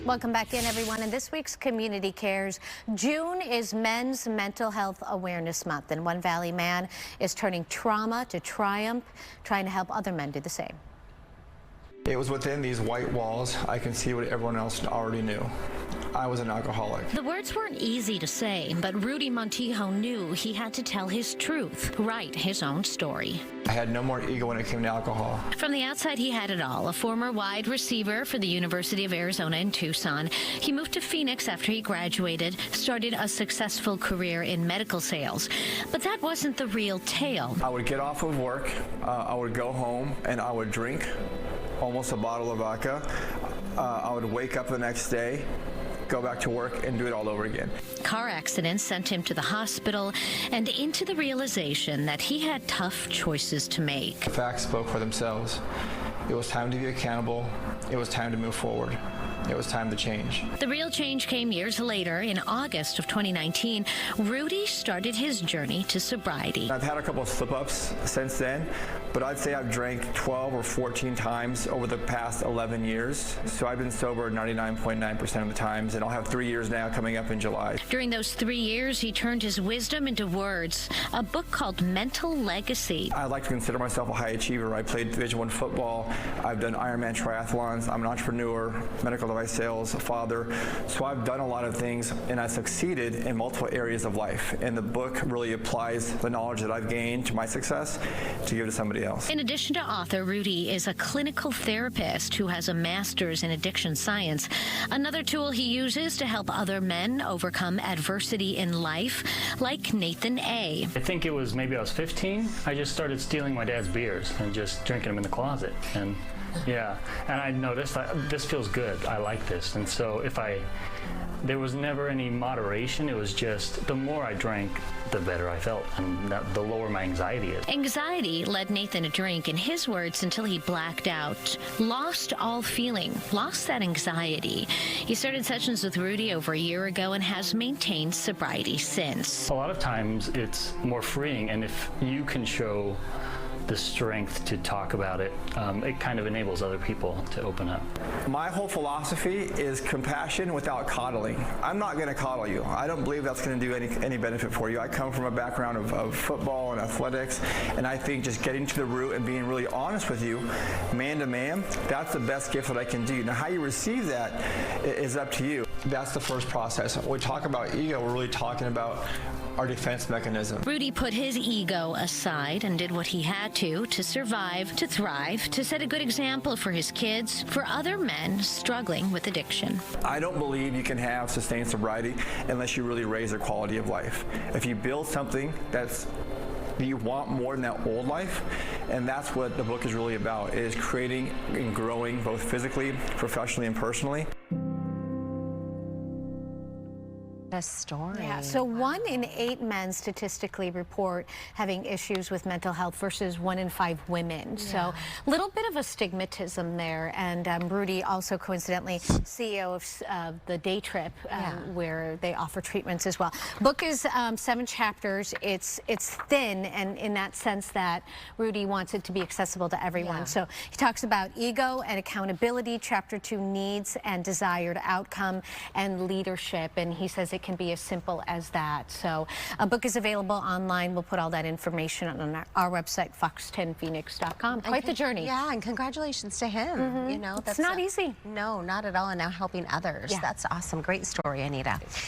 Welcome back in, everyone. In this week's Community Cares, June is Men's Mental Health Awareness Month, and one Valley man is turning trauma to triumph, trying to help other men do the same. It was within these white walls. I can see what everyone else already knew. I was an alcoholic. The words weren't easy to say, but Rudy Montijo knew he had to tell his truth, write his own story. I had no more ego when it came to alcohol. From the outside, he had it all. A former wide receiver for the University of Arizona in Tucson. He moved to Phoenix after he graduated, started a successful career in medical sales. But that wasn't the real tale. I would get off of work, I would go home, and I would drink almost a bottle of vodka. I would wake up the next day, go back to work, and do it all over again. Car accidents sent him to the hospital and into the realization that he had tough choices to make. The facts spoke for themselves. It was time to be accountable. It was time to move forward. It was time to change. The real change came years later. In August of 2019, Rudy started his journey to sobriety. I've had a couple of slip-ups since then, but I'd say I've drank 12 or 14 times over the past 11 years. So I've been sober 99.9% of the times, and I'll have 3 years now coming up in July. During those 3 years, he turned his wisdom into words, a book called Mental Legacy. I like to consider myself a high achiever. I played Division I football. I've done Ironman triathlons. I'm an entrepreneur, medical device sales, a father. So I've done a lot of things, and I succeeded in multiple areas of life. And the book really applies the knowledge that I've gained to my success to give to somebody else. In addition to author, Rudy is a clinical therapist who has a master's in addiction science. Another tool he uses to help other men overcome adversity in life, like Nathan A. I think it was maybe I was 15. I just started stealing my dad's beers and just drinking them in the closet. And yeah, and I noticed this feels good. I like this. And so there was never any moderation. It was just the more I drank, the better I felt, and the lower my anxiety is. Anxiety led Nathan to drink, in his words, until he blacked out, lost all feeling, lost that anxiety. He started sessions with Rudy over a year ago and has maintained sobriety since. A lot of times it's more freeing, and if you can show the strength to talk about it, it kind of enables other people to open up. My whole philosophy is compassion without coddling. I'm not going to coddle you. I don't believe that's going to do any benefit for you. I come from a background of football and athletics, and I think just getting to the root and being really honest with you, man to man, that's the best gift that I can do. Now, how you receive that is up to you. That's the first process. When we talk about ego, we're really talking about our defense mechanism. Rudy put his ego aside and did what he had to survive, to thrive, to set a good example for his kids, for other men struggling with addiction. I don't believe you can have sustained sobriety unless you really raise their quality of life. If you build something that you want more than that old life, and that's what the book is really about, is creating and growing both physically, professionally, and personally. A story. Yeah, so 1 in 8 men statistically report having issues with mental health versus 1 in 5 women. Yeah. So a little bit of a stigmatism there. And Rudy also coincidentally CEO of the Day Trip, where they offer treatments as well. Book is 7 chapters. It's thin, and in that sense that Rudy wants it to be accessible to everyone. Yeah. So he talks about ego and accountability. Chapter 2, needs and desired outcome, and leadership. And he says it can be as simple as that. So a book is available online. We'll put all that information on our website, fox10phoenix.com. Quite the journey. Yeah, and congratulations to him. You know, that's not easy. No, not at all. And now helping others. Yeah. That's awesome. Great story, Anita.